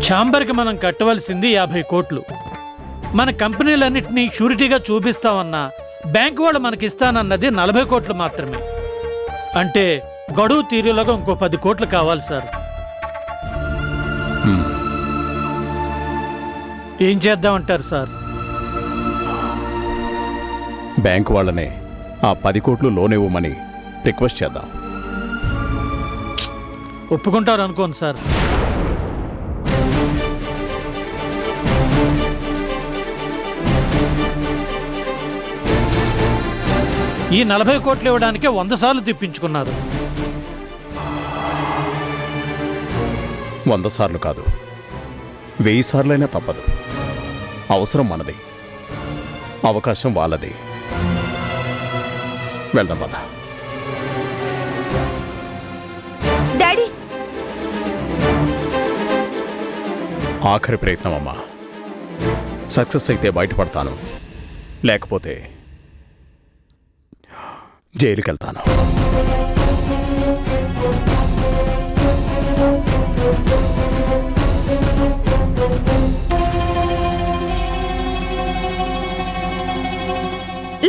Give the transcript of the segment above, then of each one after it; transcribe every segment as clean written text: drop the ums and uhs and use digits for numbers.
ఛాంబర్కి మనం కట్టవలసింది 50 కోట్లు. మన కంపెనీలన్నింటినీ షూరిటీగా చూపిస్తామన్నా బ్యాంకు వాళ్ళు మనకిస్తానన్నది 40 కోట్లు మాత్రమే. అంటే గడువు తీరేలాగా ఇంకో 10 కోట్లు కావాలి సార్. ఏం చేద్దామంటారు సార్? బ్యాంకు వాళ్ళనే ఆ 10 కోట్లు లోన్ ఇవ్వమని రిక్వెస్ట్ చేద్దాం. ఒప్పుకుంటారు అనుకోండి సార్. ఈ 40 కోట్లు ఇవ్వడానికి 100 సార్లు తిప్పించుకున్నారు. 100 సార్లు కాదు, 1000 సార్లైనా తప్పదు. అవసరం మనది, అవకాశం వాళ్ళది. వెళ్దాం పద. డాడీ, ఆఖరి ప్రయత్నం అమ్మా. సక్సెస్ అయితే బయటపడతాను, లేకపోతే జైలుకి వెళ్తాను.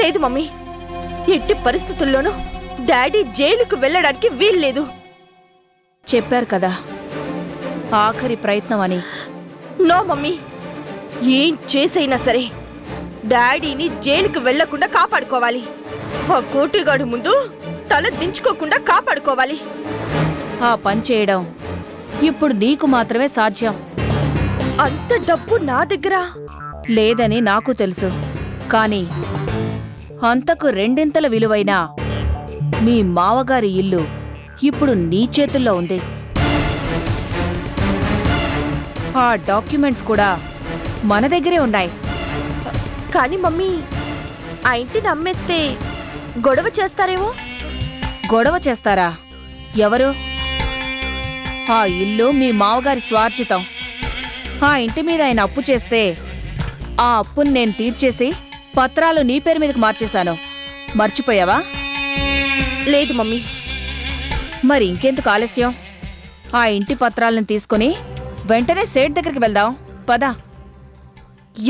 లేదు మమ్మీ, ఎట్టి పరిస్థితుల్లోనూ డాడీ జైలుకు వెళ్ళడానికి వీల్లేదు. చెప్పారు కదా ఆఖరి ప్రయత్నం అని. నో మమ్మీ, ఏం చేసైనా సరే డాడీని జైలుకు వెళ్లకుండా కాపాడుకోవాలి. ఆ కోటిగాడు ముందు తల దించుకోకుండా కాపాడుకోవాలి. ఆ పని చేయడం ఇప్పుడు నీకు మాత్రమే సాధ్యం. అంత డబ్బు నా దగ్గర లేదని నాకు తెలుసు, కానీ అంతకు 2 విలువైన మీ మావగారి ఇల్లు ఇప్పుడు నీ చేతుల్లో ఉంది. ఆ డాక్యుమెంట్స్ కూడా మన దగ్గరే ఉన్నాయి. కానీ మమ్మీ, ఆ ఇంటిని అమ్మేస్తే గొడవ చేస్తారేమో. గొడవ చేస్తారా? ఎవరు? ఆ ఇల్లు మీ మావగారి స్వార్జితం. ఆ ఇంటి మీద ఆయన అప్పు చేస్తే ఆ అప్పుని నేను తీర్చేసి పత్రాలు నీ పేరు మీదకి మార్చేశాను. మర్చిపోయావా? లేదు మమ్మీ. మరి ఇంకెందుకు ఆలస్యం? ఆ ఇంటి పత్రాలను తీసుకుని వెంటనే సేట్ దగ్గరికి వెళ్దాం. పద.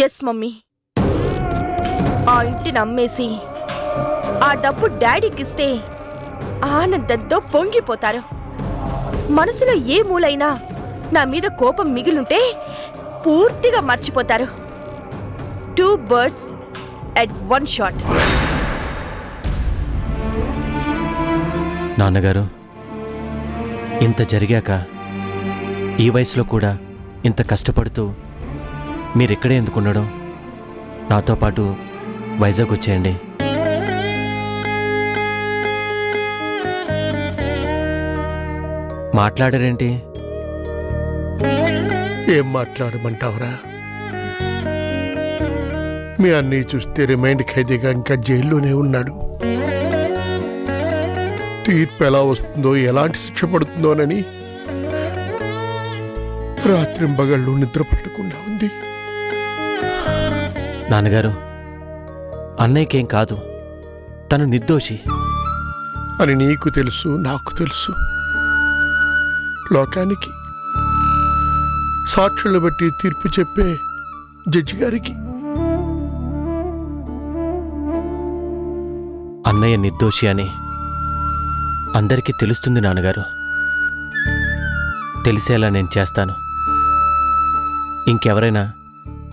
ఎస్ మమ్మీ, ఆ ఇంటిని అమ్మేసి ఆ డబ్బు డాడీకిస్తే ఆనందంతో పొంగిపోతారు. మనసులో ఏ మూలైనా నా మీద కోపం మిగిలుంటే పూర్తిగా మర్చిపోతారు. 2 birds at 1 shot. నాన్నగారు, ఇంత జరిగాక ఈ వయసులో కూడా ఇంత కష్టపడుతూ మీరిక్కడే ఎందుకు ఉండడం? నాతో పాటు వైజాగ్ వచ్చేయండి. మాట్లాడారేంటి? ఏం మాట్లాడమంటావురా? మీ అన్నయ్య చూస్తే రిమైండ్ ఖైదీగా ఇంకా జైల్లోనే ఉన్నాడు. తీర్పు ఎలా వస్తుందో, ఎలాంటి శిక్ష పడుతుందోనని రాత్రింబగళ్ళు నిద్ర పట్టకుండా ఉంది. నాన్నగారు, అన్నయ్యకేం కాదు, తను నిర్దోషి అని నీకు తెలుసు, నాకు తెలుసు. లోకానికి, సాక్షులు బట్టి తీర్పు చెప్పే జడ్జి గారికి అన్నయ్య నిర్దోషి అని అందరికీ తెలుస్తుంది నాన్నగారు. తెలిసేలా నేను చేస్తాను. ఇంకెవరైనా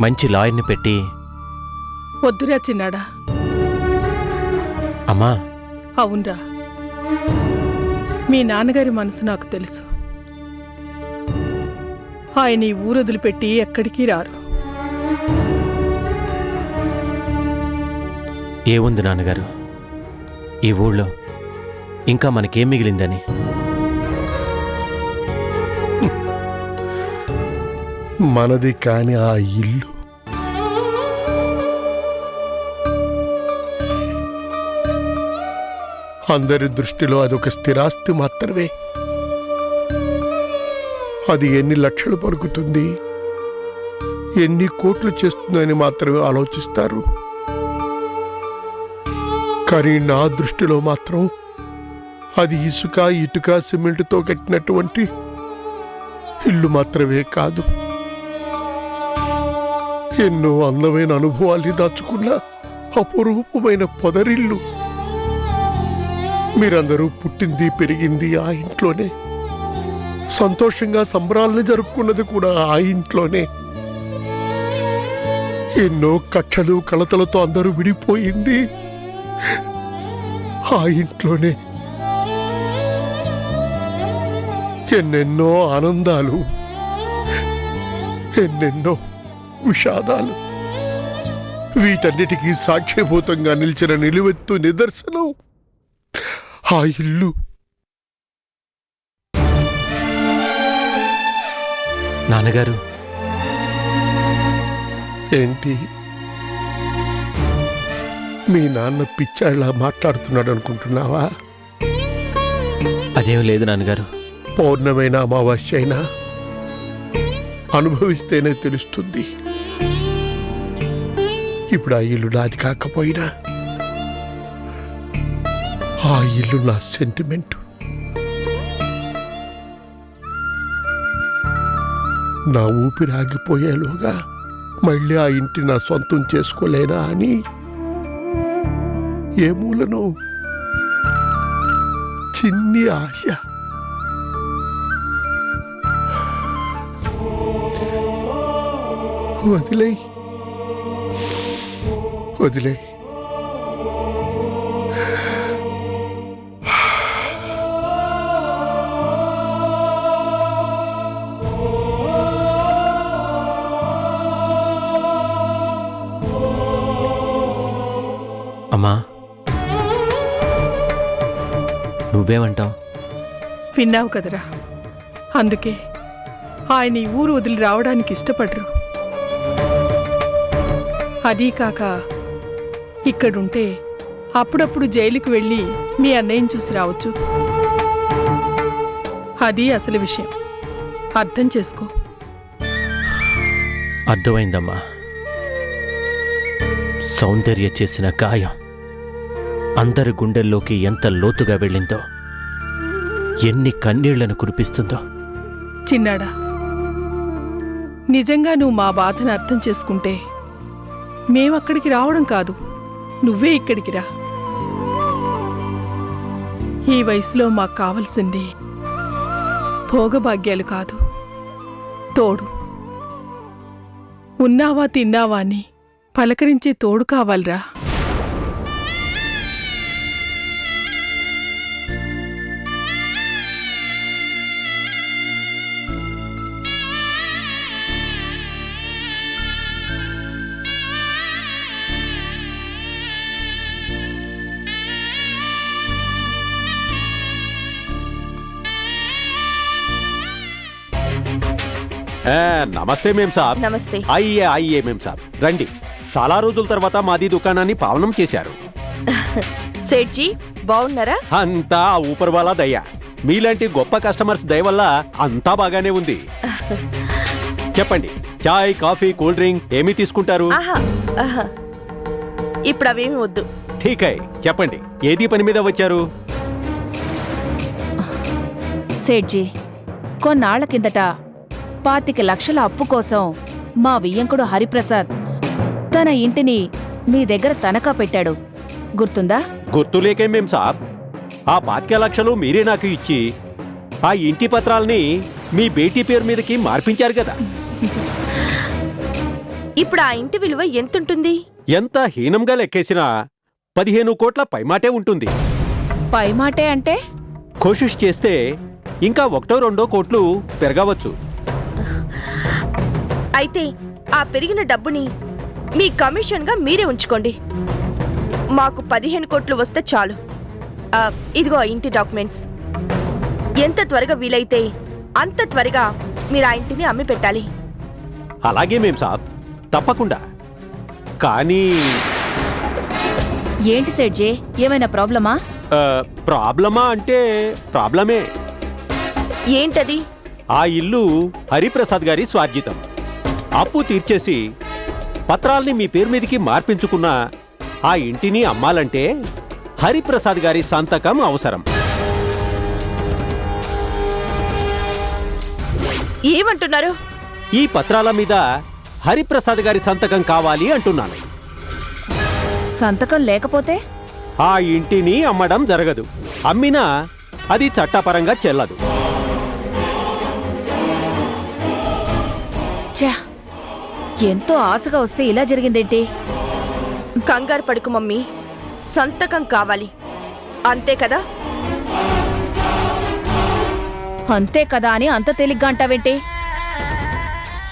మంచి లాయర్ని పెట్టి. వద్దురా చిన్నాడా. అమ్మా. అవునరా, మీ నాన్నగారి మనసు నాకు తెలుసు. ఆయన ఈ ఊరు వదిలిపెట్టి ఎక్కడికి రారు. ఏముంది నాన్నగారు, ఈ ఊళ్ళో ఇంకా మనకేం మిగిలిందని? మనది కాని ఆ ఇల్లు అందరి దృష్టిలో అదొక స్థిరాస్తి మాత్రమే. అది ఎన్ని లక్షలు పలుకుతుంది, ఎన్ని కోట్లు చేస్తుందో అని మాత్రమే ఆలోచిస్తారు. కానీ నా దృష్టిలో మాత్రం అది ఇసుక, ఇటుక, సిమెంటుతో కట్టినటువంటి ఇల్లు మాత్రమే కాదు, ఎన్నో అందమైన అనుభవాల్ని దాచుకున్న అపురూపమైన పొదరిల్లు. మీరందరూ పుట్టింది పెరిగింది ఆ ఇంట్లోనే, సంతోషంగా సంబరాలను జరుపుకున్నది కూడా ఆ ఇంట్లోనే. ఎన్నో కక్షలు కలతలతో అందరూ విడిపోయింది ఆ ఇంట్లోనే. ఎన్నెన్నో ఆనందాలు, ఎన్నెన్నో విషాదాలు, వీటన్నిటికీ సాక్ష్యభూతంగా నిలిచిన నిలువెత్తు నిదర్శనం ఆ ఇల్లు. నాన్నగారు, ఏంటి మీ నాన్న పిచ్చాళ్ళ మాట్లాడుతున్నాడు అనుకుంటున్నావా? అదేం లేదు నాన్నగారు. పౌర్ణమైన అమావాస్య అయినా అనుభవిస్తేనే తెలుస్తుంది. ఇప్పుడు ఆ ఇల్లు నాది కాకపోయినా ఆ ఇల్లు నా సెంటిమెంట్. నా ఊపిరి ఆగిపోయేలోగా మళ్ళీ ఆ ఇంటి నా సొంతం చేసుకోలేనా అని ఏ మూలను చిన్ని ఆశ. వదిలే వదిలే. అమ్మా, నువ్వేమంటావు? విన్నావు కదరా, అందుకే ఆయన ఈ ఊరు వదిలి రావడానికి ఇష్టపడరు. అదీ కాక ఇక్కడుంటే అప్పుడప్పుడు జైలుకి వెళ్ళి మీ అన్నయ్యని చూసి రావచ్చు. అది అసలు విషయం. అర్థం చేసుకో. అర్థమైందమ్మా. సౌందర్య చేసిన గాయం అందరి గుండెల్లోకి ఎంత లోతుగా వెళ్ళిందో, ఎన్ని కన్నీళ్లను కురిపిస్తుందో. చిన్నాడా, నిజంగా నువ్వు మా బాధను అర్థం చేసుకుంటే మేమక్కడికి రావడం కాదు, నువ్వే ఇక్కడికి రా. ఈ వయసులో మాకు కావలసింది భోగభాగ్యాలు కాదు, తోడు. ఉన్నావా తిన్నావా అని పలకరించే తోడు కావాలిరా. నమస్తే మేం సాబ్. నమస్తే. అయ్యే మేం సాబ్, రండి. చాలా రోజుల తర్వాత మాది దుకాణాన్ని పావనం చేశారు. సేట్జీ బాగున్నారా? అంతా ఆ ఊపర్ వాలా దయ. మీలాంటి గొప్ప కస్టమర్స్ దయ వల్ల అంతా బాగానే ఉంది. చెప్పండి, చాయ్ కాఫీ కూల్ డ్రింక్ ఏమి తీసుకుంటారు? ఆహా, ఇప్పుడు అవేమి వద్దు. ఠీక్ హై, చెప్పండి ఏది పని మీద వచ్చారు? సేట్జీ, కొన్నాళ్ల కిందట 25 లక్షల అప్పు కోసం మా వియ్యంకుడు హరిప్రసాద్ తన ఇంటిని మీ దగ్గర తనఖా పెట్టాడు, గుర్తుందా? గుర్తులేకే మేం సాబ్. ఆ 25 లక్షలు మీరే నాకు ఇచ్చి ఆ ఇంటి పత్రాల్ని మీ బేటీ పేరు మీదకి మార్పించారు కదా. ఇప్పుడు ఆ ఇంటి విలువ ఎంతుంటుంది? ఎంత హీనంగా లెక్కేసినా 15 కోట్ల పైమాటే ఉంటుంది. పైమాటే అంటే? కోషిష్ చేస్తే ఇంకా 1-2 కోట్లు పెరగవచ్చు. అయితే ఆ పెరిగిన డబ్బుని మీ కమిషన్గా మీరే ఉంచుకోండి. మాకు 15 కోట్లు వస్తే చాలు. ఇదిగో ఇంటి డాక్యుమెంట్స్. ఎంత త్వరగా వీలైతే అంత త్వరగా మీరు ఆ ఇంటిని అమ్మి పెట్టాలి. అలాగే మేం సాబ్, తప్పకుండా. కానీ ఏంటి సేట్జీ, ఏమైనా ప్రాబ్లమా? ప్రాబ్లమా అంటే ప్రాబ్లమే. ఏంటది? ఆ ఇల్లు హరిప్రసాద్ గారి స్వార్జితం. అప్పు తీర్చేసి పత్రాల్ని మీ పేరు మీదకి మార్పించుకున్న ఆ ఇంటిని అమ్మాలంటే హరిప్రసాద్ గారి సంతకం అవసరం. ఏమంటున్నారు? ఈ పత్రాల మీద హరిప్రసాద్ గారి సంతకం కావాలి అంటున్నాను. సంతకం లేకపోతే ఆ ఇంటిని అమ్మడం జరగదు. అమ్మినా అది చట్టపరంగా చెల్లదు. ఛా, ఎంతో ఆశగా వస్తే ఇలా జరిగిందేంటి? కంగారు పడుకు మమ్మీ, సంతకం కావాలి అంతే కదా. అంతే కదా అని అంత తేలిగ్గా అంటావేంటి?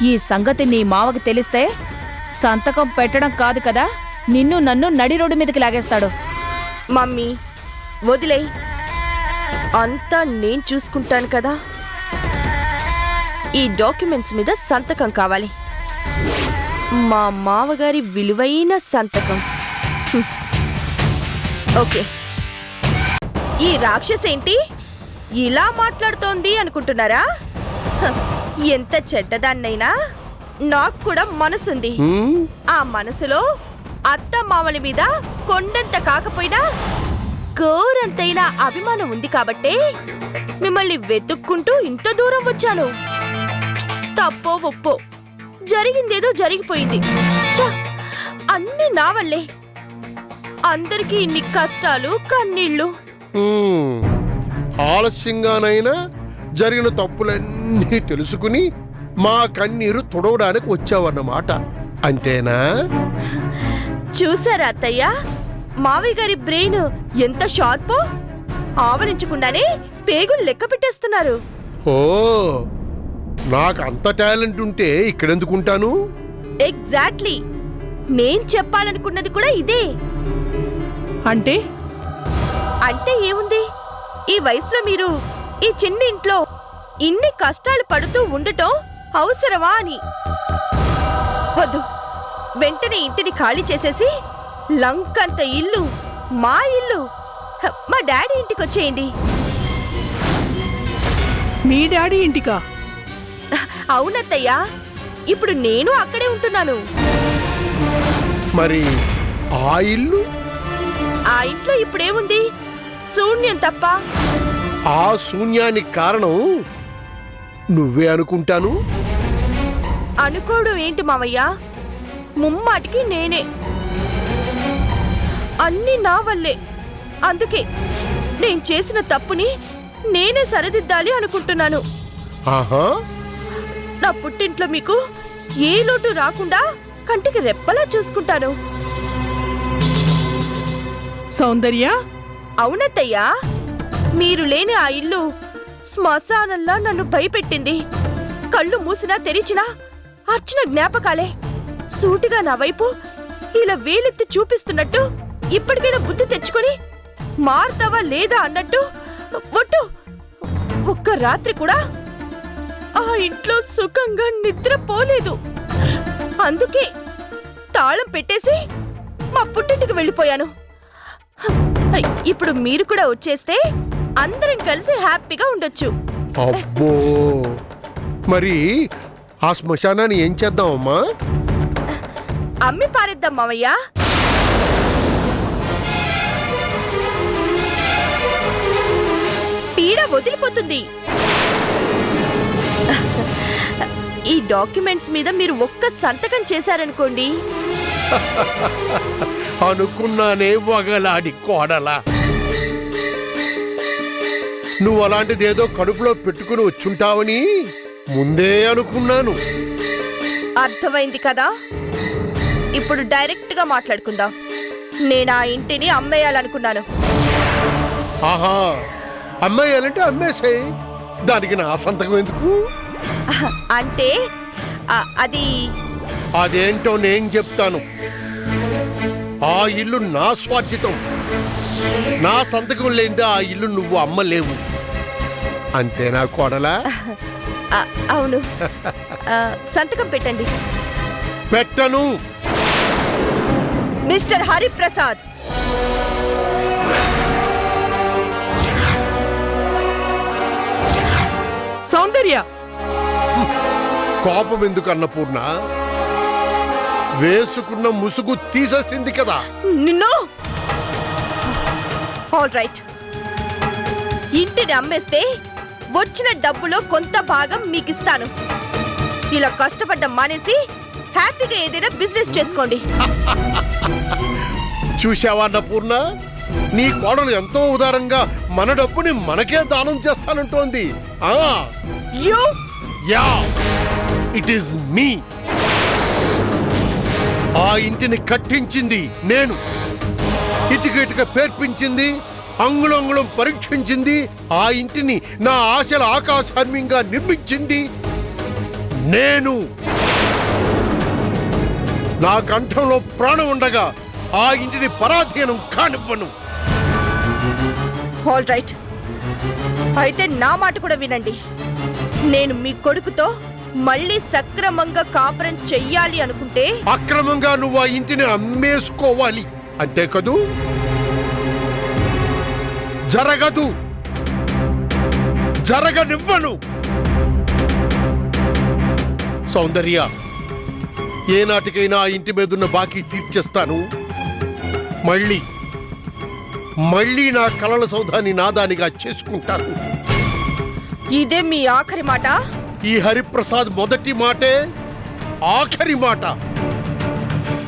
ఈ సంగతి నీ మావకి తెలిస్తే సంతకం పెట్టడం కాదు కదా, నిన్ను నన్ను నడి రోడ్డు మీదకి లాగేస్తాడు. మమ్మీ వదిలేయ్, అంతా నేను చూసుకుంటాను కదా. ఈ డాక్యుమెంట్స్ మీద సంతకం కావాలి, మా మావగారి విలువైన సంతకం. హ్మ్. ఓకే, ఈ రాక్షసేంటి ఇలా మాట్లాడుతోంది అనుకుంటున్నారా? హ, ఎంత చెడ్డదాన్నైనా నాకు కూడా మనసుంది. ఆ మనసులో అత్త మామల మీద కొండంత కాకపోయినా గోరంతైన అభిమానం ఉంది కాబట్టే మిమ్మల్ని వెతుక్కుంటూ ఇంత దూరం వచ్చాను. తప్పో ఒప్పో జరిగిందేదో జరిగిపోయింది. ఛ, అన్నీ నా వల్లే. అందరికీ ఇన్ని కష్టాలు కన్నీళ్ళు. ఆలస్యంగానైనా జరిగిన తప్పులన్నీ తెలుసుకుని మా కన్నీరు తుడవడానికి వచ్చావన్నమాట, అంతేనా? చూసారా అత్తయ్య, మావయ్య గారి బ్రెయిన్ ఎంత షార్పో. ఆవరించకుండానే పేగులు లెక్క పెట్టేస్తున్నారు. ఓ, నాకు అంత టాలెంట్ ఉంటే ఇక్కడెందుకుంటాను? ఎగ్జాక్ట్లీ, నేను చెప్పాలనుకున్నది కూడా ఇదే. అంటే అంటే ఏముంది, ఈ వయసులో మీరు ఈ చిన్న ఇంట్లో ఇన్ని కష్టాలు పడుతూ ఉండటం అవసరమా అని. వద్దు, వెంటనే ఇంటిని ఖాళీ చేసేసి లంకంత ఇల్లు, మా ఇల్లు, మా డాడీ ఇంటికి వచ్చేయండి. మీ డాడీ ఇంటికా? అవునత్తయ్యా, ఇప్పుడు నేను అక్కడే ఉంటున్నాను. మరి ఆ ఇల్లు? ఆ ఇంట్లో ఇప్పుడేముంది, శూన్యం తప్ప. ఆ శూన్యానికి కారణం నువ్వే అనుకుంటాను. అనుకోవడం ఏంటి మావయ్య, ముమ్మాటికి నేనే. అన్నీ నా వల్లే. అందుకే నేను చేసిన తప్పుని నేనే సరిదిద్దాలి అనుకుంటున్నాను. ఆహా, నా పుట్టింట్లో మీకు ఏ లోటు రాకుండా కంటికి రెప్పలా చూసుకుంటాను. సౌందర్య, అవునత్తయ్యా, మీరు లేని ఆ ఇల్లు శ్మశానంలా నన్ను భయపెట్టింది. కళ్ళు మూసినా తెరిచినా అర్చన జ్ఞాపకాలే సూటిగా నా వైపు ఇలా వేలెత్తి చూపిస్తున్నట్టు. ఇప్పటికైనా బుద్ధి తెచ్చుకొని మారుతావా లేదా అన్నట్టు ఒట్టు. ఒక్క రాత్రి కూడా ఆ ఇంట్లో సుఖంగా నిద్రపోలేదు. అందుకే తాళం పెట్టేసి మా పుట్టింటికి వెళ్ళిపోయాను. ఇప్పుడు మీరు కూడా వచ్చేస్తే అందరం కలిసి హ్యాపీగా ఉండొచ్చు. అబ్బో, మరి ఆ శ్మశానాన్ని ఏం చేద్దామమ్మా? అమ్మి పారేద్దాం మావయ్య. పీడ వదిలిపోతుంది. ఈ డాక్యుమెంట్స్ మీద మీరు ఒక్క సంతకం చేశారనుకోండి. అనుకున్నానే వగలాడి కోడలా, నువ్వు అలాంటిదేదో కడుపులో పెట్టుకుని వచ్చుంటావని ముందే అనుకున్నాను. అర్థమైంది కదా. ఇప్పుడు డైరెక్ట్ గా మాట్లాడుకుందాం. నేను ఆ ఇంటిని అమ్మేయాలనుకున్నాను. ఆహా, అమ్మేయాలంటే అమ్మేసాయి, దానికి నా సంతకం ఎందుకు? అంటే అది అదేంటో నేను చెప్తాను. ఆ ఇల్లు నా స్వార్జితం. నా సంతకం లేనిదే ఆ ఇల్లు నువ్వు అమ్మలేవు, అంతేనా కోడలా? అవును. సంతకం పెట్టండి. పెట్టను. మిస్టర్ హరిప్రసాద్, సౌందర్య, కోపం ఎందుకు అన్నపూర్ణ? వేసుకున్న ముసుగు తీసేసింది కదా. నిన్ను. ఆల్ రైట్, ఇంటిని అమ్మేస్తే వచ్చిన డబ్బులో కొంత భాగం మీకిస్తాను. ఇలా కష్టపడ్డం మానేసి హ్యాపీగా ఏదైనా బిజినెస్ చేసుకోండి. చూశావా అన్నపూర్ణ, నీ కోడలు ఎంతో ఉదారంగా మన డబ్బుని మనకే దానం చేస్తానంటోంది. యూ యా, ఇట్ ఈస్ మీ. ఆ ఇంటిని కట్టించింది నేను, ఇటుక పేర్పించింది, అంగుళంగుళం పరీక్షించింది, ఆ ఇంటిని నా ఆశల ఆకాశాన్యంగా నిర్మించింది నేను. నా కంఠంలో ప్రాణం ఉండగా ఆ ఇంటిని పరాధీనం కానివ్వను. ఆల్ రైట్, అయితే నా మాట కూడా వినండి. నేను మీ కొడుకుతో మళ్ళీ సక్రమంగా కాపురం చెయ్యాలి అనుకుంటే అక్రమంగా నువ్వు ఆ ఇంటిని అమ్మేసుకోవాలి, అంతే కదూ? జరగదు, జరగనివ్వను. సౌందర్య, ఏనాటికైనా ఆ ఇంటి మీదున్న బాకీ తీర్చేస్తాను. మళ్ళీ నా కలల సౌధాన్ని నాదానిగా చేసుకుంటాను. ఇదే మీ ఆఖరి మాట? ఈ హరిప్రసాద్ మొదటి మాటే ఆఖరి మాట.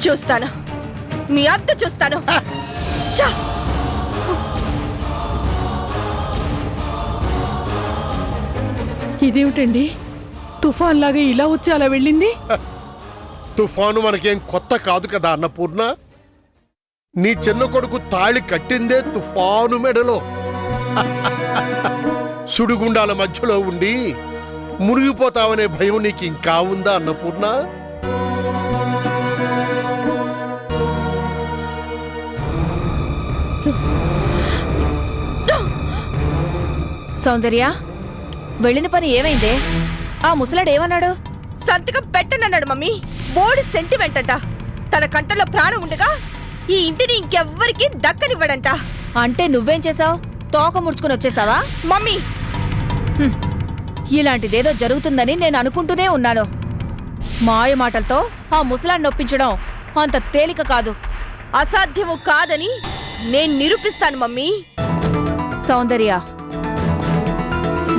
చూస్తాను, మీ అత్త చూస్తాను. ఛ! ఇదేమిటండి, తుఫాన్ లాగా ఇలా వచ్చి అలా వెళ్ళింది? తుఫాను మనకేం కొత్త కాదు కదా అన్నపూర్ణ. నీ చిన్న కొడుకు తాళి కట్టిందే తుఫాను మెడలో. సుడిగుండాల మధ్యలో ఉండి మునిగిపోతావనే భయం నీకు ఇంకా ఉందా అన్నపూర్ణ? సౌందర్య, వెళ్ళిన పని ఏమైందే? ఆ ముసలాడు ఏమన్నాడు? సంతకం పెట్టనన్నాడు మమ్మీ. బోర్డు సెంటిమెంట్ అంట. తన కంటలో ప్రాణం ఉండగా ఈ ఇంటిని ఇంకెవ్వరికి దక్కనివ్వడంట. అంటే నువ్వేం చేసావు? తోక ముడుచుకుని వచ్చేసావా? మమ్మీ, ఇలాంటిదేదో జరుగుతుందని నేను అనుకుంటూనే ఉన్నాను. మాయ మాటలతో ఆ ముసలాన్ని నొప్పించడం అంత తేలిక కాదు. అసాధ్యము కాదని నేను నిరూపిస్తాను మమ్మీ. సౌందర్య,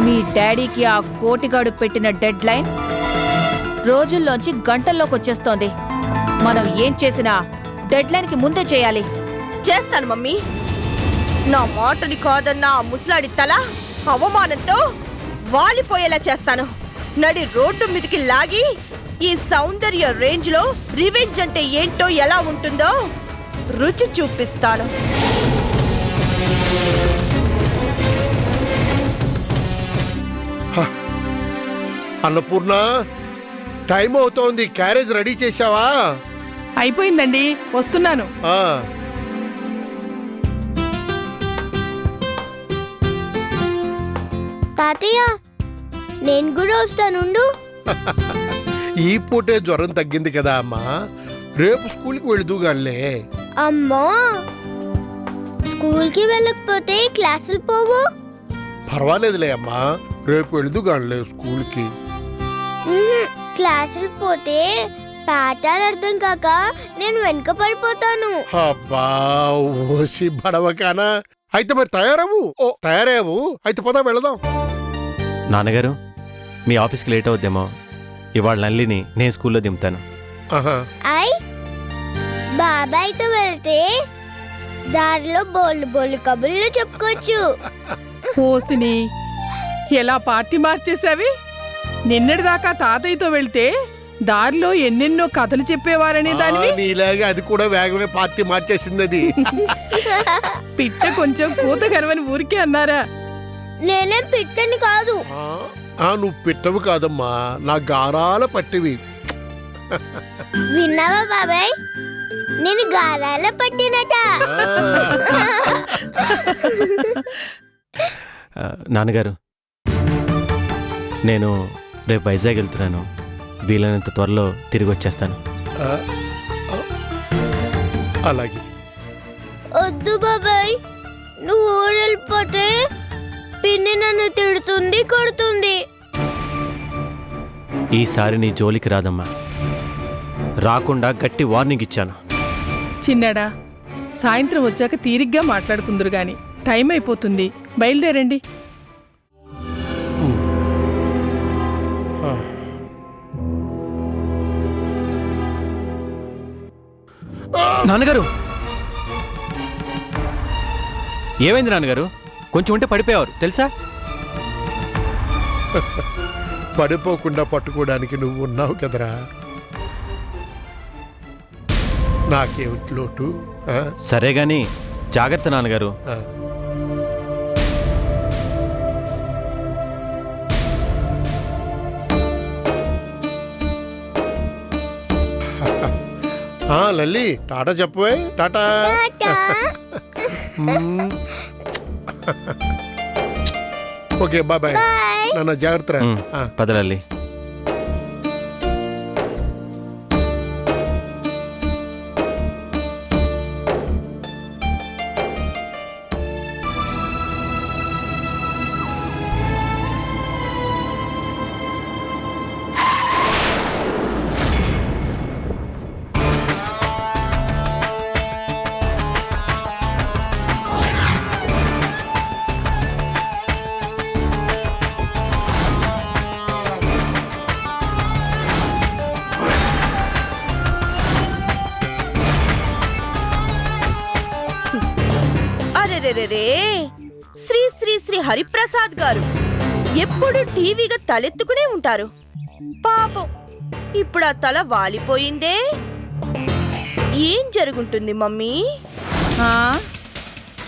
మీ డాడీకి ఆ కోటిగాడు పెట్టిన డెడ్ లైన్ రోజుల్లోంచి గంటల్లోకి వచ్చేస్తోంది. మనం ఏం చేసినా డెడ్ లైన్కి ముందే చేయాలి. చేస్తాను మమ్మీ. నా మాటని కాదన్న ఆ ముసలాడి తల అవమానంతో వాలిపోయేలా చేస్తాను. నడి రోడ్డు మీదకి లాగి ఈ సౌందర్య రేంజ్ లో రివెంజ్ అంటే ఏంటో ఎలా ఉంటుందో రుచి చూపిస్తాను. అన్నపూర్ణ, టైం అవుతోంది. క్యారేజ్ రెడీ చేశావా? అయిపోయిందండి, వస్తున్నాను. తాతయ్య, నేను కూడా వస్తానుండు. ఈ పూటే జ్వరం తగ్గింది కదా అమ్మా, రేపు స్కూల్కి వెళుదుగానిలే. అమ్మా, స్కూల్కి వెళ్ళకపోతే క్లాసులు పోవు. పర్వాలేదులే అమ్మా, రేపు వెళుదుగానిలే స్కూల్కి. క్లాసులు పోతే పాఠాలు అర్థం కాక నేను వెనుక పడిపోతాను. అబ్బా, ఓసి బడవకానా. అయితే మరి తయారవు. అయితే పద వెళదాం. నాన్నగారు, మీ ఆఫీస్కి లేట్ అవుద్దేమో. ఇవాళ నల్లిని నేను స్కూల్లో దింపుతాను. ఐ బాబాయ్తో వెళ్తే దారిలో బోళ్ళు కబుర్లు చెప్పుకోవచ్చు. ఓసిని, ఎలా పార్టీ మార్చేసావి? నిన్నటిదాకా తాతయ్యతో వెళ్తే దారిలో ఎన్నెన్నో కథలు చెప్పేవారని దానివి. నీలాగే అది కూడా వేగమే పార్టీ మార్చేసింది. అది పిట్ట కొంచెం కూత గర్వని ఊరికే అన్నారా? నేనేం పిట్టని కాదు. నువ్వు పిట్టవు కాదమ్మా, నా గారాల పట్టివి. విన్నావా బాబాయ్, నేను గారాల పట్టినట. నాన్నగారు, నేను రేపు వైజాగ్ వెళ్తున్నాను. వీలైనంత త్వరలో తిరిగి వచ్చేస్తాను. అలాగే. వద్దు బాబాయ్, నువ్వు ఊరెళ్ళిపోతే పిన్ని నన్ను తిడుతుంది, కొడుతుంది. ఈసారి నీ జోలికి రాదమ్మా. రాకుండా గట్టి వార్నింగ్ ఇచ్చాను. చిన్నాడా, సాయంత్రం వచ్చాక తీరిగ్గా మాట్లాడుకుందరు గాని. టైం అయిపోతుంది, బయలుదేరండి. నాన్నగారు ఏమైంది నాన్నగారు? కొంచెం ఉంటే పడిపోయేవారు తెలుసా? పడిపోకుండా పట్టుకోవడానికి నువ్వు ఉన్నావు కదరా. నాకేమిటి లోటు? ఆ? సరే గాని జాగ్రత్త నాన్నగారు. ఆ. లల్లి టాటా చెప్పవే. టాటా. Okay bye bye. నాన్న జాగ్రత్త. పదలల్లి. అరెరెరెరే, శ్రీ శ్రీ శ్రీ హరిప్రసాద్ గారు ఎప్పుడు టీవీగా తలెత్తుకునే ఉంటారు. పాపం ఇప్పుడు ఆ తల వాలిపోయిందే. ఏం జరుగుంటుంది మమ్మీ? ఆ,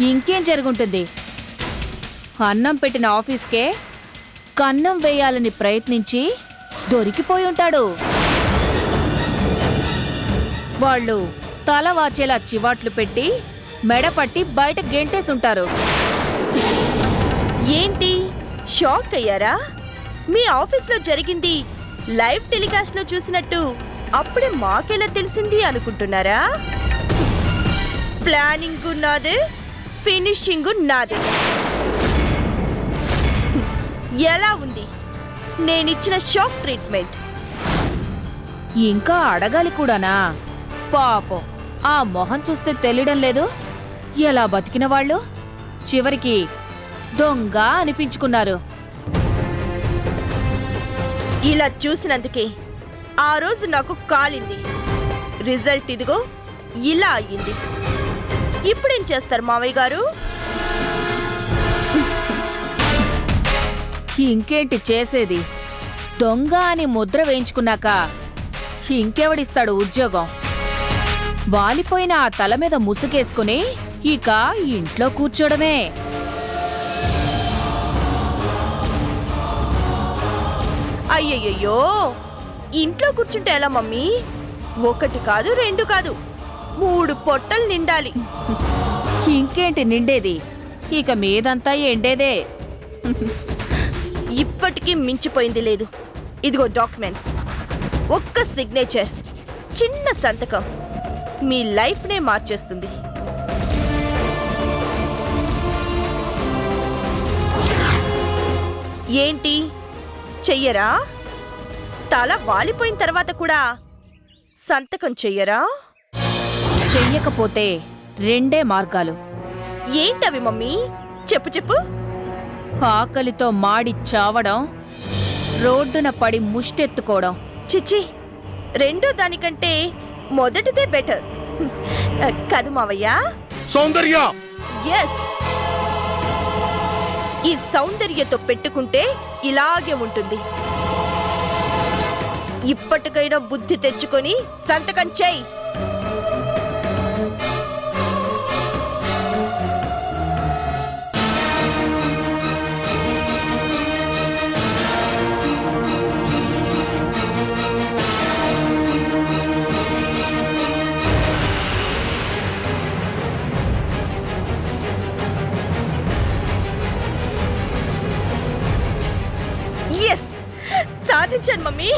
ఇంకేం జరుగుంటుంది? అన్నం పెట్టిన ఆఫీస్కే కన్నం వేయాలని ప్రయత్నించి దొరికిపోయి ఉంటాడు. వాళ్ళు తల వాచేలా చివాట్లు పెట్టి మెడపట్టి బయట గెంటేసుంటారు. ఏంటి షాక్ అయ్యారా? మీ ఆఫీస్లో జరిగింది లైవ్ టెలికాస్ట్ లో చూసినట్టు అప్పుడే మాకెలా తెలిసింది అనుకుంటున్నారా? ప్లానింగ్ నాదే, ఫినిషింగ్ నాదే. ఎలా ఉంది నేనిచ్చిన షాక్ ట్రీట్మెంట్? ఇంకా అడగాలి కూడానా? పాపం ఆ మొహం చూస్తే తెలియడం లేదు. ఎలా బతికిన వాళ్ళు చివరికి దొంగ అనిపించుకున్నారు. ఇలా చూసినందుకే ఆ రోజు నాకు కాలింది. రిజల్ట్ ఇదిగో ఇలా అయ్యింది. ఇప్పుడేం చేస్తారు మావయ్య గారు? ఇంకేంటి చేసేది? దొంగ అని ముద్ర వేయించుకున్నాక ఇంకెవడిస్తాడు ఉద్యోగం? వాలిపోయిన ఆ తల మీద ముసుగేసుకుని ఇక ఇంట్లో కూర్చోడమే. అయ్యయ్యో, ఇంట్లో కూర్చుంటే ఎలా మమ్మీ? ఒకటి కాదు, రెండు కాదు, 3 పొట్టలు నిండాలి. ఇంకేంటి నిండేది? ఇక మీదంతా ఎండేదే. ఇప్పటికీ మించిపోయింది లేదు. ఇదిగో డాక్యుమెంట్స్, ఒక్క సిగ్నేచర్, చిన్న సంతకం మీ లైఫ్నే మార్చేస్తుంది. ఏంటి చెయ్యరా? తల వాలిపోయిన తర్వాత కూడా సంతకం చెయ్యరా? చెయ్యకపోతే 2 మార్గాలు. ఏంటవి మమ్మీ? చెప్పు చెప్పు. ఆకలితో మాడి చావడం, రోడ్డున పడి ముష్టెత్తుకోవడం. చిచ్చి, రెండో దానికంటే మొదటిదే బెటర్ కదు మావయ్య? సౌందర్య, ఎస్, ఈ సౌందర్యతో పెట్టుకుంటే ఇలాగే ఉంటుంది. ఇప్పటికైనా బుద్ధి తెచ్చుకొని సంతకం చెయ్యి. ఎస్, సాధించాను మమ్మీ.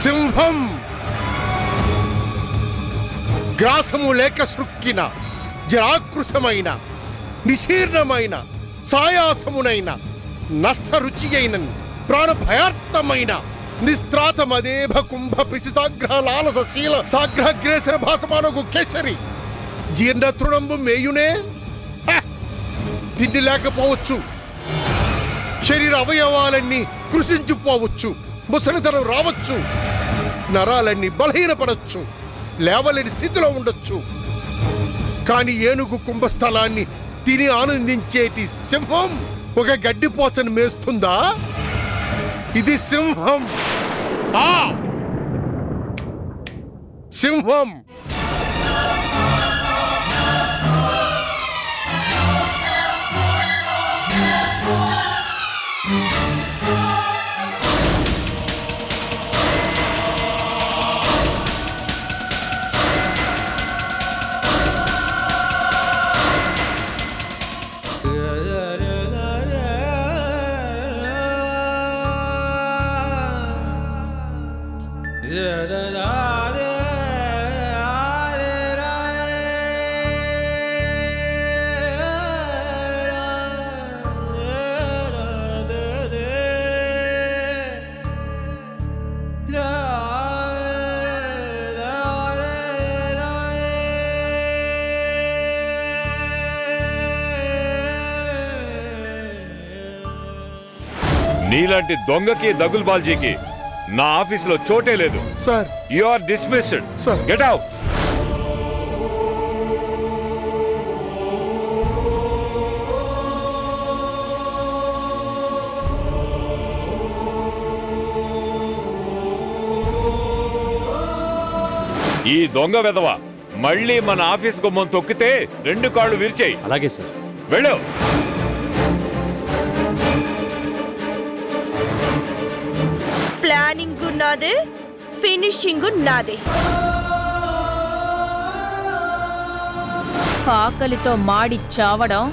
సింహం గ్రాసము లేక సృక్కిన జరాకృశమైన నిశీర్ణమైన సాయాసమునైన నష్టరుచి అయిన ప్రాణభయార్థమైన నిస్త్రాసమదేభ కుంభ పిసితాగ్రహ లాలస శీల సాగ్రహగ్రేసర భాసమానగు కేసరి జీర్ణతృణంబు మేయునే. తిండి లేకపోవచ్చు, శరీర అవయవాలన్నీ కృషించిపోవచ్చు, ముసలితనం రావచ్చు, నరాలన్నీ బలహీనపడచ్చు, లేవలేని స్థితిలో ఉండొచ్చు. కానీ ఏనుగు కుంభస్థలాన్ని తిని ఆనందించేటి సింహం ఒక గడ్డిపోచను మేస్తుందా? ఇది సింహం. ఆ సింహం. నీలాంటి దొంగకి దగుల్బాల్జీకి నా ఆఫీసులో చోటే లేదు. Sir, you are dismissed. Sir. Get out. ఈ దొంగ వెధవ మళ్ళీ మన ఆఫీస్ గుమ్మం తొక్కితే 2 కాళ్ళు విరిచేయి. అలాగే సార్. వెళ్ళు. ప్లానింగ్ నాదే, ఫినిషింగ్ నాదే. ఆకలితో మాడి చావడం,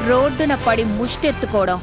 రోడ్డున పడి ముష్టెత్తుకోవడం.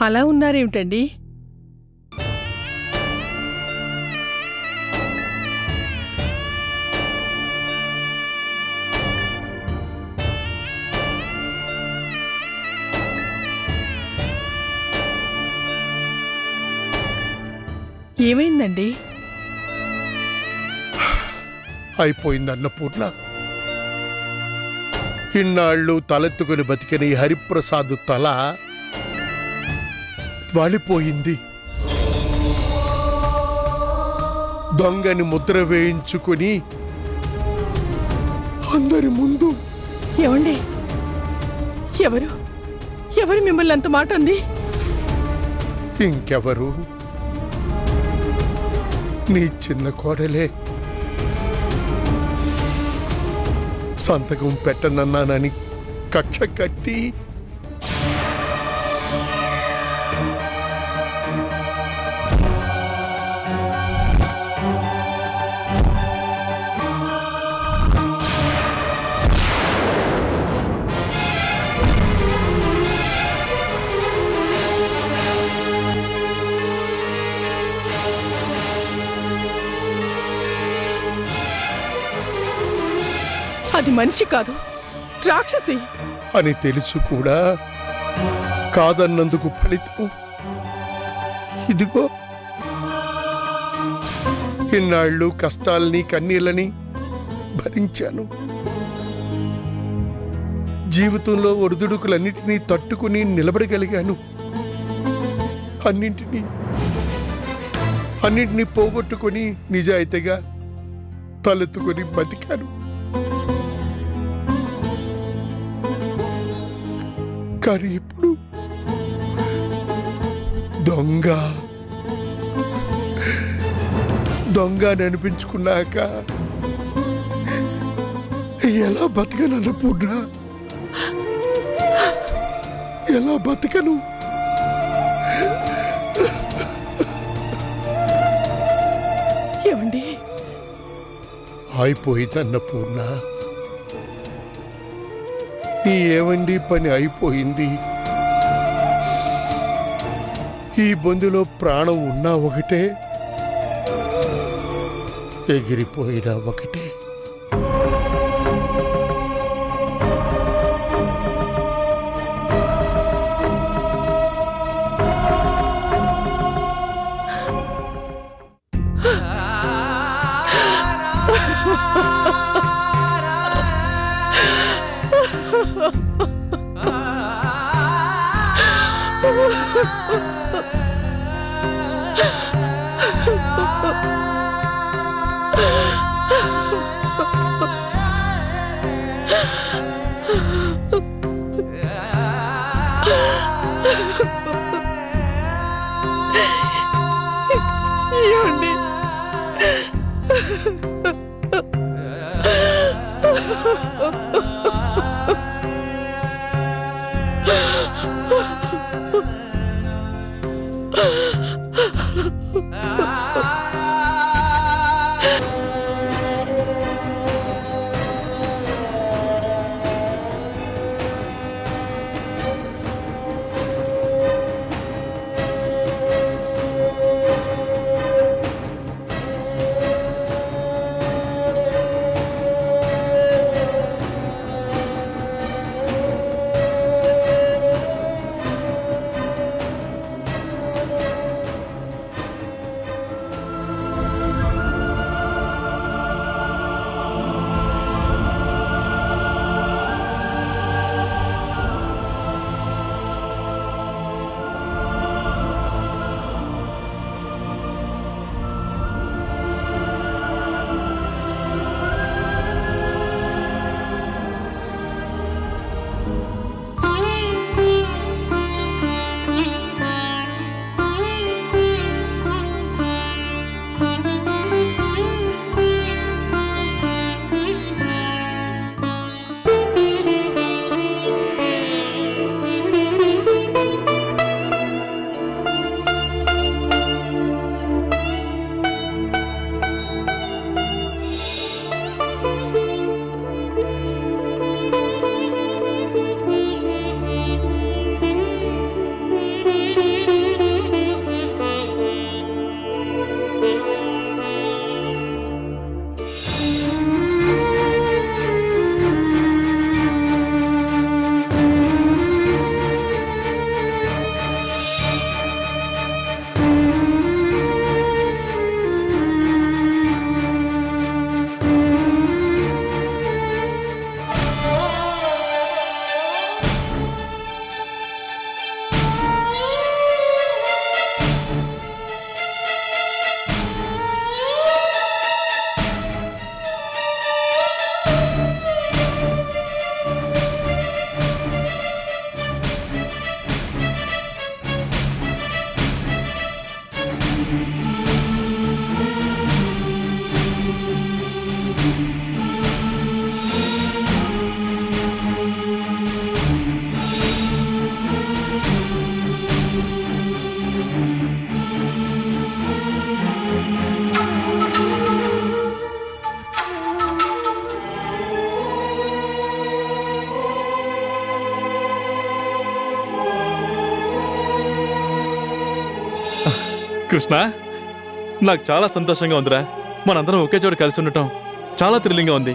అలా ఉన్నారేమిటండి? ఏమైందండి? అయిపోయింది అన్నపూర్ణ. ఇన్నాళ్ళు తలెత్తుకుని బతికిన ఈ హరిప్రసాద్ తల వాలిపోయింది. దొంగని ముద్ర వేయించుకుని అందరి ముందు. ఏమండి? ఎవరు ఎవరు మిమ్మల్ని అంత మాట అంది? ఇంకెవరు? నీ చిన్న కోడలే. సంతకం పెట్టనన్నానని కక్ష కట్టి అది మనిషి కాదు, రాక్షసి. అని తెలుసు కూడా కాదన్నందుకు ఫలితం ఇదిగో. ఇన్నాళ్ళు కష్టాలని కన్నీళ్ళని భరించాను. జీవితంలో ఒడిదుడుకులన్నిటినీ తట్టుకుని నిలబడగలిగాను. అన్నింటినీ పోగొట్టుకుని నిజాయితీగా తలెత్తుకొని బతికాను. కానీ ఇప్పుడు దొంగ అనిపించుకున్నాక ఎలా బతకను పూర్ణ? ఎలా బతకను? ఏమండి? అయిపోయిందన్న పూర్ణ. నీ ఏమండి పని అయిపోయింది. ఈ బొందులో ప్రాణం ఉన్నా ఒకటే, ఎగిరిపోయినా ఒకటే. ఏమండి? కృష్ణ, నాకు చాలా సంతోషంగా ఉందిరా. మనందరం ఒకే చోట కలిసి ఉండటం చాలా థ్రిల్లింగ్గా ఉంది.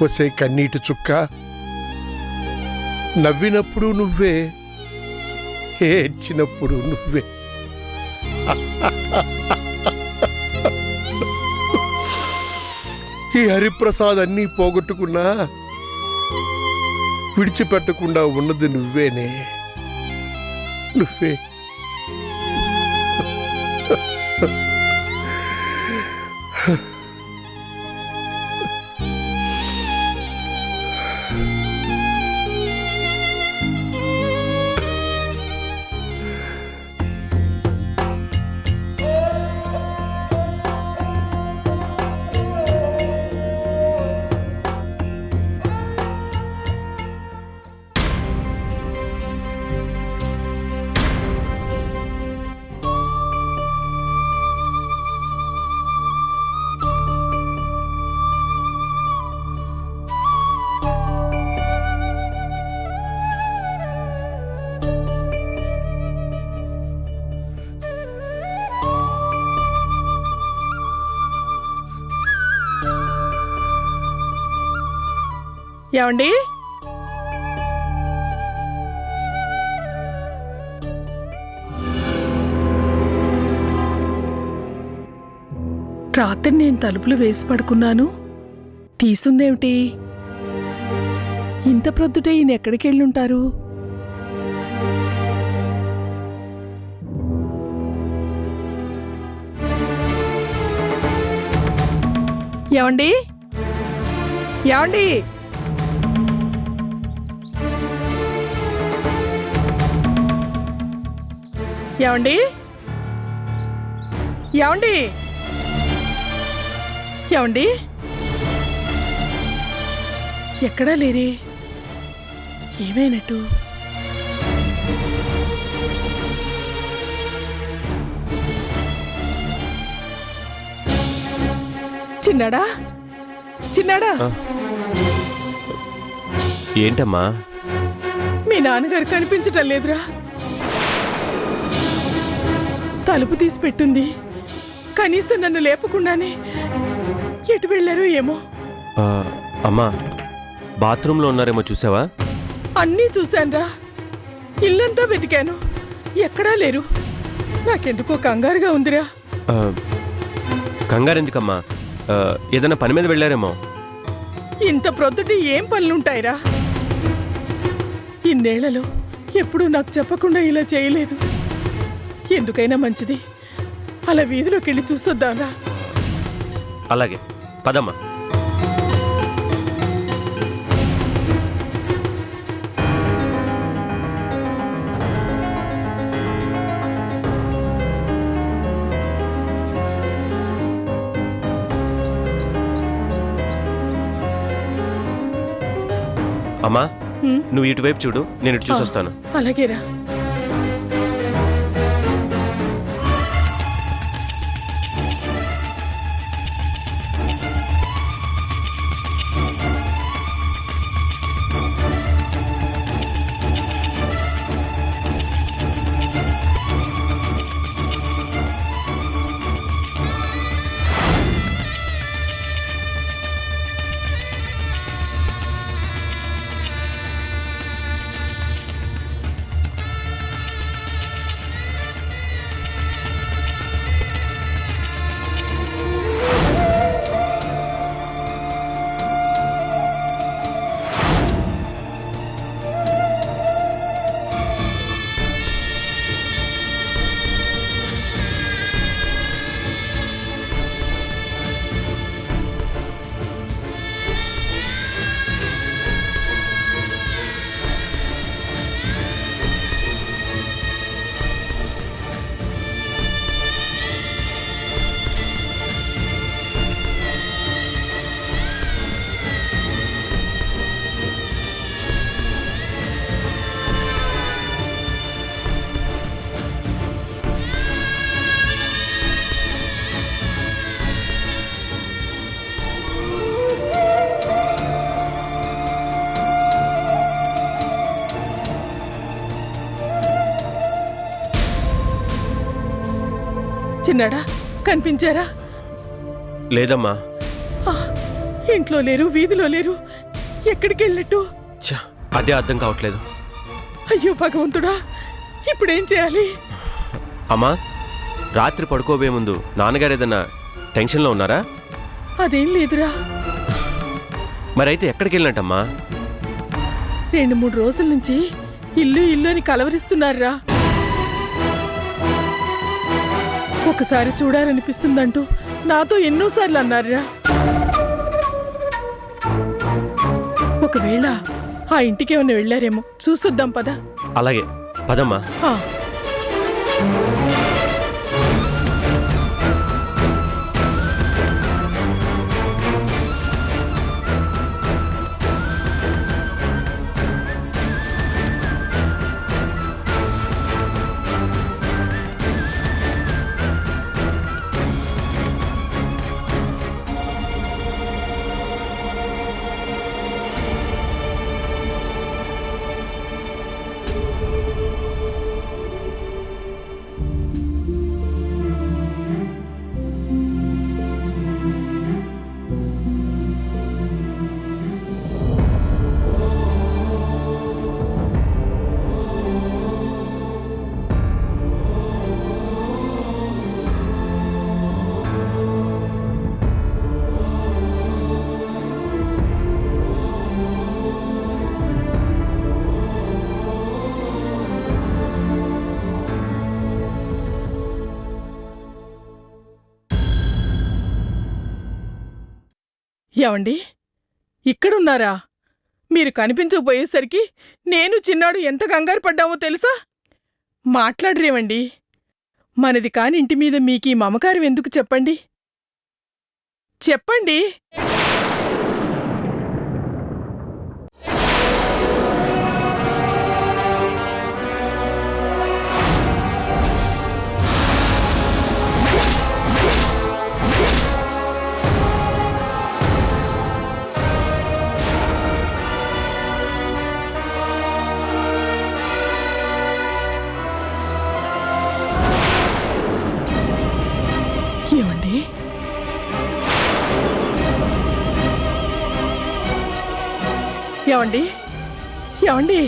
వసే కన్నీటి చుక్క, నవ్వినప్పుడు నువ్వే, ఏడ్చినప్పుడు నువ్వే. ఈ హరిప్రసాద్ అన్నీ పోగొట్టుకున్నా విడిచిపెట్టకుండా ఉన్నది నువ్వేనే, నువ్వే. ఏమండి? రాత్రి నేను తలుపులు వేసి పడుకున్నాను, తీసుందేమిటి? ఇంత ప్రొద్దుటే ఈయన ఎక్కడికి వెళ్ళుంటారు? ఏమండి? ఏమండి? ఏమండి? ఏమండి? ఏమండి? ఎక్కడా లేరే, ఏమైనట్టు? చిన్నాడా, చిన్నాడా, ఏంటమ్మా? మీ నాన్నగారు కనిపించటం లేదురా. తలుపు తీసి పెట్టుంది, కనీసం నన్ను లేపకుండానే ఎటు వెళ్ళారో ఏమో. అమ్మా, బాత్రూంలో ఉన్నారేమో చూసావా? అన్నీ చూశానురా, ఇల్లంతా వెతికాను, ఎక్కడా లేరు. నాకెందుకో కంగారుగా ఉందిరా. కంగారెందుకమ్మా? ఏదైనా పని మీద వెళ్ళారేమో. ఇంత ప్రొద్దుటి ఏం పనులుంటాయిరా? ఇన్నేళ్లలో ఎప్పుడూ నాకు చెప్పకుండా ఇలా చేయలేదు. ఎందుకైనా మంచిది, అలా వీధిలోకి వెళ్ళి చూసొద్దాంరా. అలాగే, పదమ్మా. అమ్మా, నువ్వు ఇటువైపు చూడు, నేను ఇటు చూసొస్తాను. అలాగేరా. చిన్నాడా, కనిపించారా? లేదమ్మా. ఇంట్లో లేరు, వీధిలో లేరు. ఎక్కడికి వెళ్ళట్టు? ఛ, అదే అర్థం కావట్లేదు. అయ్యో భగవంతుడా, ఇప్పుడేం చేయాలి? అమ్మా, రాత్రి పడుకోబోయే ముందు నాన్నగారు ఏదన్నా టెన్షన్లో ఉన్నారా? అదేం లేదురా. మరైతే ఎక్కడికి వెళ్ళినట్టమ్మా? 2-3 రోజుల నుంచి ఇల్లు ఇల్లు అని కలవరిస్తున్నారా. ఒకసారి చూడాలనిపిస్తుందంటూ నాతో ఎన్నోసార్లు అన్నారా. ఒకవేళ ఆ ఇంటికి ఏమైనా వెళ్ళారేమో, చూసొద్దాం పద. అలాగే పదమ్మా. ఆ. ఏమండి, ఇక్కడున్నారా? మీరు కనిపించకపోయేసరికి నేను చిన్నాడు ఎంత కంగారు పడ్డామో తెలుసా? మాట్లాడరేమండి. మనది కాని ఇంటి మీద మీకీ మమకారం ఎందుకు చెప్పండి? చెప్పండి. ఏమండి, ఏమండి, ఏమండి,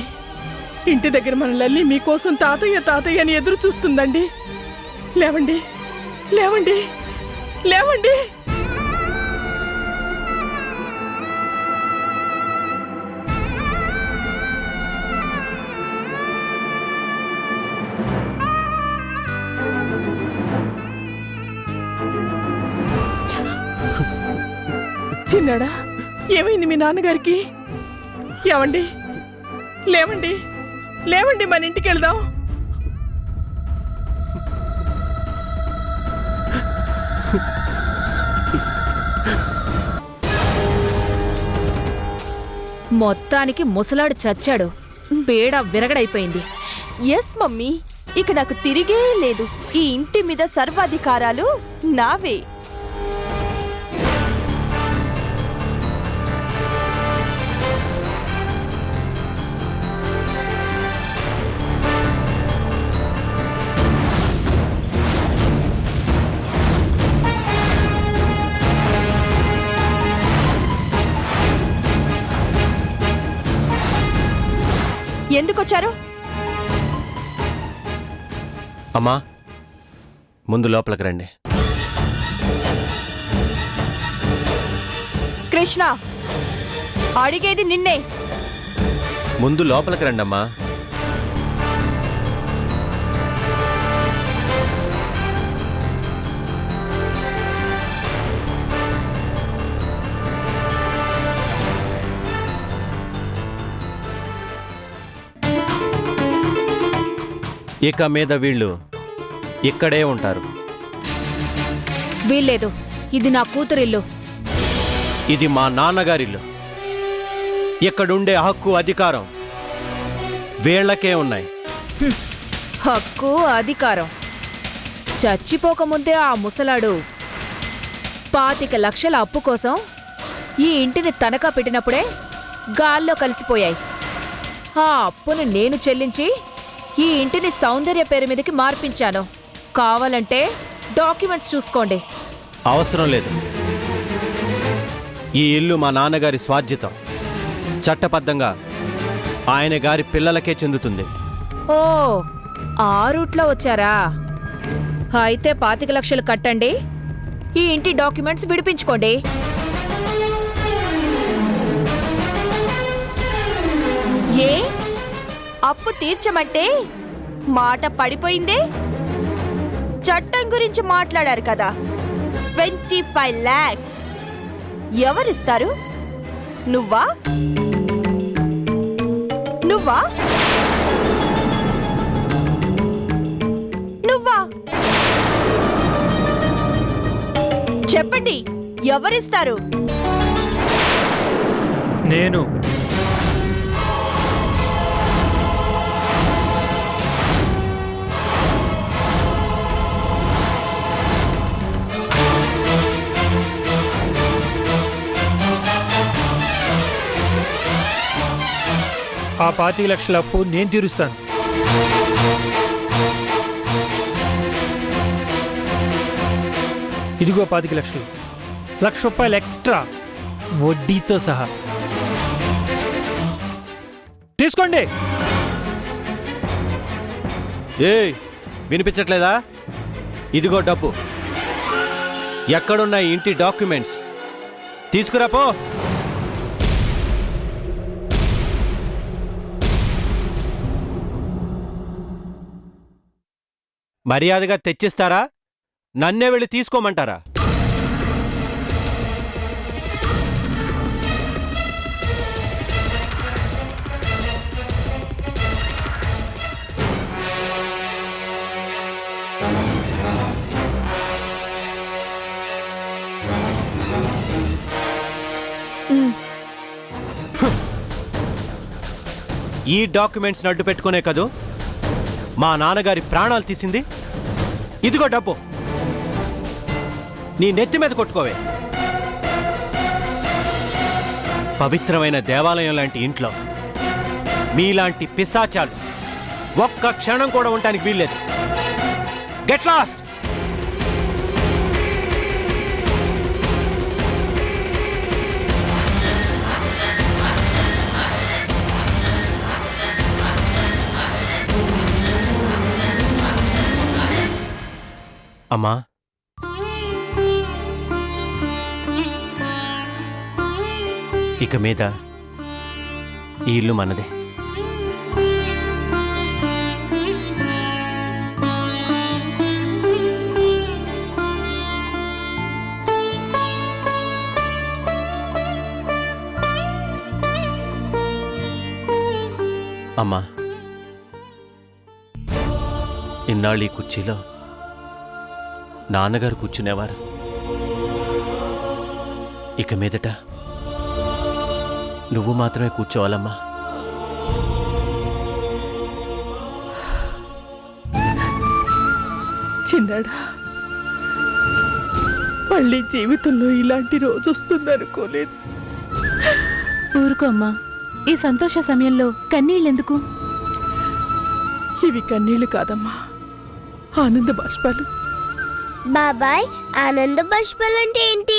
ఇంటి దగ్గర మన లల్లి మీకోసం తాతయ్య తాతయ్య అని ఎదురు చూస్తుందండి. లేవండి, లేవండి, లేవండి. చిన్నాడా, ఏమైంది మీ నాన్నగారికి? ఏమండి, లేవండి, లేవండి, మన ఇంటికి వెళ్దాం. మొత్తానికి ముసలాడు చచ్చాడు. పేడ విరగడైపోయింది. ఎస్ మమ్మీ, ఇక నాకు తిరిగే లేదు. ఈ ఇంటి మీద సర్వాధికారాలు నావే. ఎందుకొచ్చారు? అమ్మా, ముందు లోపలికి రండి. కృష్ణ, అడిగేది నిన్నే. ముందు లోపలికి రండి అమ్మా. ఇక మీద వీళ్ళు ఇక్కడే ఉంటారు. వీల్లేదు, ఇది నా కూతురిల్లు. ఇది మా నాన్నగారిల్లు. ఇక్కడుండే హక్కు అధికారం వీళ్ళకే ఉన్నాయి. హక్కు అధికారం చచ్చిపోకముందే ఆ ముసలాడు 25 లక్షల అప్పు కోసం ఈ ఇంటిని తనఖా పెట్టినప్పుడే గాల్లో కలిసిపోయాయి. ఆ అప్పును నేను చెల్లించి ఈ ఇంటిని సౌందర్య పేరు మీదకి మార్పించాను. కావాలంటే డాక్యుమెంట్స్ చూసుకోండి. అవసరం లేదు. ఈ ఇల్లు మా నాన్నగారి స్వార్జితం. చట్టబద్ధంగా ఆయన గారి పిల్లలకే చెందుతుంది. ఓ ఆ రూట్లో వచ్చారా? అయితే 25 లక్షలు కట్టండి, ఈ ఇంటి డాక్యుమెంట్స్ విడిపించుకోండి. ఏ అప్పు తీర్చమంటే మాట పడిపోయిందే. చట్టం గురించి మాట్లాడారు కదా, 25 lakhs ఎవరిస్తారు? నువ్వా? నువ్వా? నువ్వా? చెప్పండి, ఎవరిస్తారు? నేను. ఆ 25 లక్షల అప్పు నేను తీరుస్తాను. ఇదిగో 25 లక్షలు, ₹1,00,000 ఎక్స్ట్రా వడ్డీతో సహా. తీసుకోండి. ఏయ్, వినిపించట్లేదా? ఇదిగో డబ్బు. ఎక్కడున్న ఈ ఇంటి డాక్యుమెంట్స్ తీసుకురాపో. మర్యాదగా తెచ్చిస్తారా, నన్నే వెళ్ళి తీసుకోమంటారా? ఈ డాక్యుమెంట్స్ అడ్డు పెట్టుకునే కదూ మా నాన్నగారి ప్రాణాలు తీసింది. ఇదిగో డబ్బు, నీ నెత్తి మీద కొట్టుకోవే. పవిత్రమైన దేవాలయం లాంటి ఇంట్లో మీలాంటి పిశాచాలు ఒక్క క్షణం కూడా ఉండటానికి వీల్లేదు. Get lost. అమ్మా, ఇక మీద ఈ ఇల్లు మనదే. అమ్మా, ఇన్నాళ్ళు ఈ కుర్చీలో నాన్నగారు కూర్చునేవారు. ఇక మీదట నువ్వు మాత్రమే కూర్చోవాలమ్మా. చిన్నాడా, మళ్ళీ జీవితంలో ఇలాంటి రోజు వస్తుందనుకోలేదు. ఊరుకో అమ్మా, ఈ సంతోష సమయంలో కన్నీళ్ళెందుకు? ఇవి కన్నీళ్లు కాదమ్మా, ఆనంద బాష్పాలు. బాబాయ్, ఆనంద బాష్పాలు అంటే ఏంటి?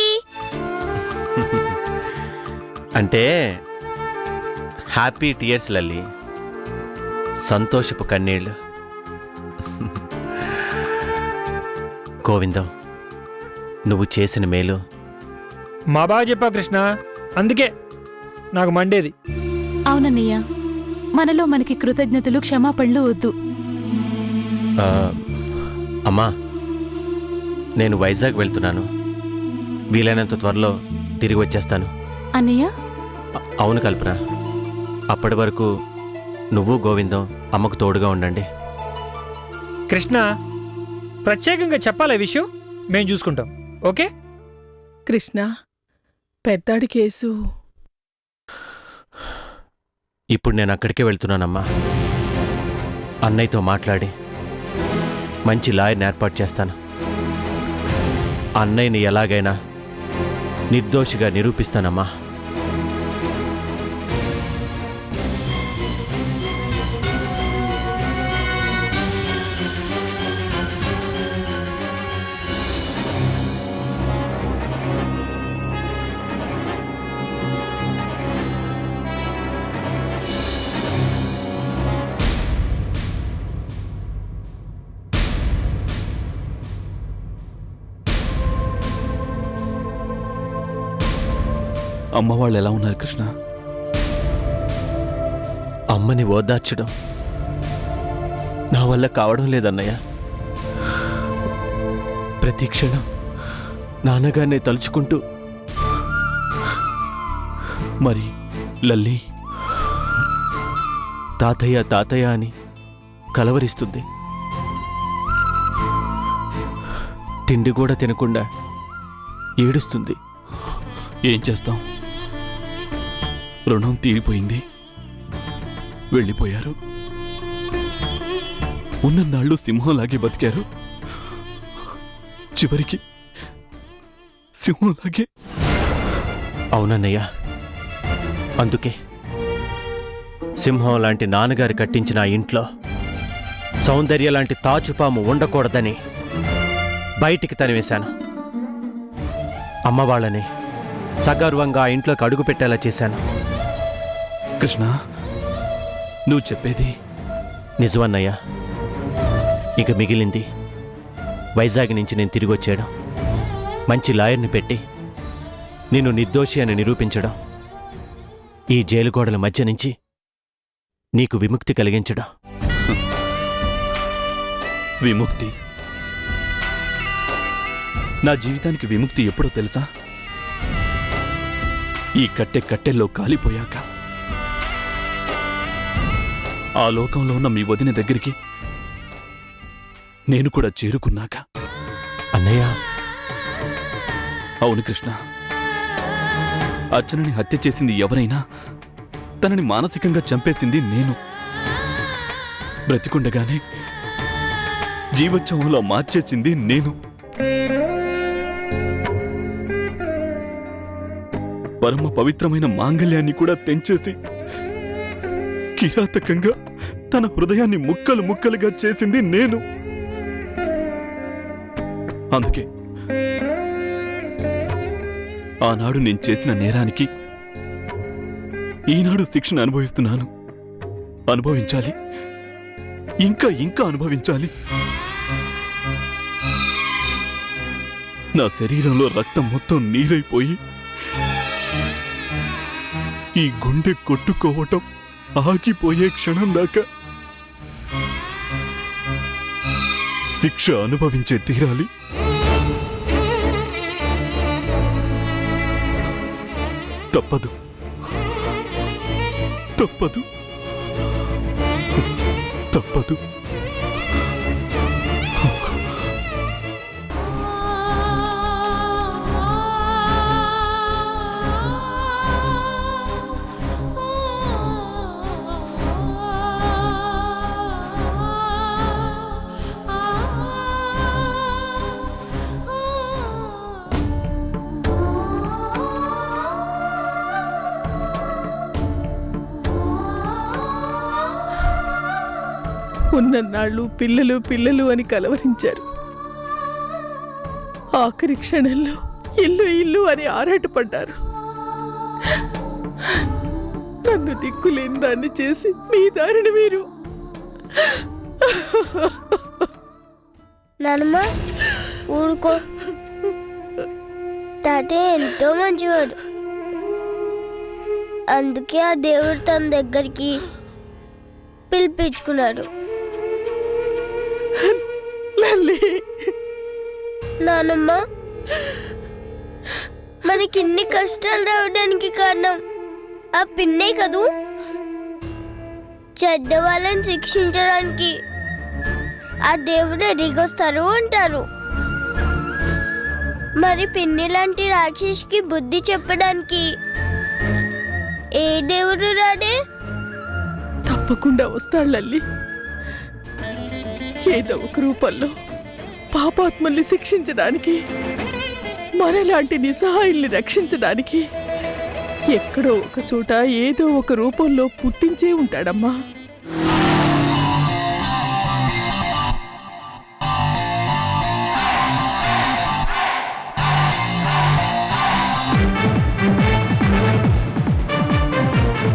అంటే హ్యాపీ టీయర్స్ లల్లి, సంతోషపు కన్నీళ్ళు. గోవిందం, నువ్వు చేసిన మేలు. మా బాగా చెప్పావు కృష్ణ, అందుకే నాకు మండేది. అవునన్నయ్య, మనలో మనకి కృతజ్ఞతలు క్షమాపణలు వద్దు. అమ్మా, నేను వైజాగ్ వెళ్తున్నాను. వీలైనంత త్వరలో తిరిగి వచ్చేస్తాను. అన్నయ్య? అవును కల్పన, అప్పటి వరకు నువ్వు గోవిందం అమ్మకు తోడుగా ఉండండి. కృష్ణ, ప్రత్యేకంగా చెప్పాలి ఈ విషయం, మేము చూసుకుంటాం. ఓకే కృష్ణ, పెద్దాడి కేసు. ఇప్పుడు నేను అక్కడికే వెళ్తున్నానమ్మా. అన్నయ్యతో మాట్లాడి మంచి లాయర్ని ఏర్పాటు చేస్తాను. అన్నయ్యని ఎలాగైనా నిర్దోషిగా నిరూపిస్తానమ్మా. అమ్మ వాళ్ళు ఎలా ఉన్నారు కృష్ణ? అమ్మని ఓదార్చడం నా వల్ల కావడం లేదన్నయ్య. ప్రతి క్షణం నాన్నగారిని తలుచుకుంటూ మరి లల్లి తాతయ్య తాతయ్య అని కలవరిస్తుంది. తిండి కూడా తినకుండా ఏడుస్తుంది. ఏం చేస్తాం? రుణం తీరిపోయింది, వెళ్ళిపోయారు. ఉన్నన్నాళ్ళు సింహంలాగే బతికారు, చివరికి సింహంలాగే. అవునన్నయ్య, అందుకే సింహం లాంటి నాన్నగారు కట్టించిన ఆ ఇంట్లో సౌందర్య లాంటి తాచుపాము ఉండకూడదని బయటికి తనివేశాను. అమ్మ వాళ్ళని సగర్వంగా ఆ ఇంట్లోకి అడుగు పెట్టేలా చేశాను. కృష్ణ, నువ్వు చెప్పేది నిజమన్నయ్య. ఇక మిగిలింది వైజాగ్ నుంచి నేను తిరిగి వచ్చేయడం, మంచి లాయర్ని పెట్టి నిన్ను నిర్దోషి అని నిరూపించడం, ఈ జైలు గోడల మధ్య నుంచి నీకు విముక్తి కలిగించడం. విముక్తి? నా జీవితానికి విముక్తి ఎప్పుడో తెలుసా? ఈ కట్టెల్లో కాలిపోయాక, ఆ లోకంలో ఉన్న మీ వదిన దగ్గరికి నేను కూడా చేరుకున్నాక. అన్నయ్య, అవును కృష్ణ, అర్చనని హత్య చేసింది ఎవరైనా తనని మానసికంగా చంపేసింది నేను. బ్రతికుండగానే జీవోత్సవంలో మార్చేసింది నేను. పరమ పవిత్రమైన మాంగళ్యాన్ని కూడా తెంచేసి కిరాతకంగా తన హృదయాన్ని ముక్కలు ముక్కలుగా చేసింది నేను. అందుకే ఆనాడు నేను చేసిన నేరానికి ఈనాడు శిక్షను అనుభవిస్తున్నాను. అనుభవించాలి, ఇంకా ఇంకా అనుభవించాలి. నా శరీరంలో రక్తం మొత్తం నీరైపోయి ఈ గుండె కొట్టుకోవటం ఆగిపోయే క్షణం దాకా శిక్ష అనుభవించే తీరాలి. తప్పదు, తప్పదు, తప్పదు. ఉన్నన్నాళ్ళు పిల్లలు పిల్లలు అని కలవరించారు. ఆఖరి క్షణంలో ఇల్లు ఇల్లు అని ఆరాటపడ్డారు. నన్ను దిక్కులేని దాన్ని చేసి మీ దారిని మీరు. నానమ్మ ఊరుకో, తాతయ్య ఎంతో మంచివాడు. అందుకే ఆ దేవుడు తన దగ్గరికి పిలిపించుకున్నాడు. నానమ్మ, మనకి ఇన్ని కష్టాలు రావడానికి కారణం ఆ పిన్నే కదూ. చెడ్డ వాళ్ళని శిక్షించడానికి ఆ దేవుడు దిగొస్తారు అంటారు. మరి పిన్ని లాంటి రాక్షసికి బుద్ధి చెప్పడానికి ఏ దేవుడు రాడే? తప్పకుండా వస్తాడు లల్లి. ఏదో ఒక రూపంలో పాపాత్మల్ని శిక్షించడానికి, మనలాంటి నిస్సహాయుల్ని రక్షించడానికి ఎక్కడో ఒక చోట ఏదో ఒక రూపంలో పుట్టించే ఉంటాడమ్మా.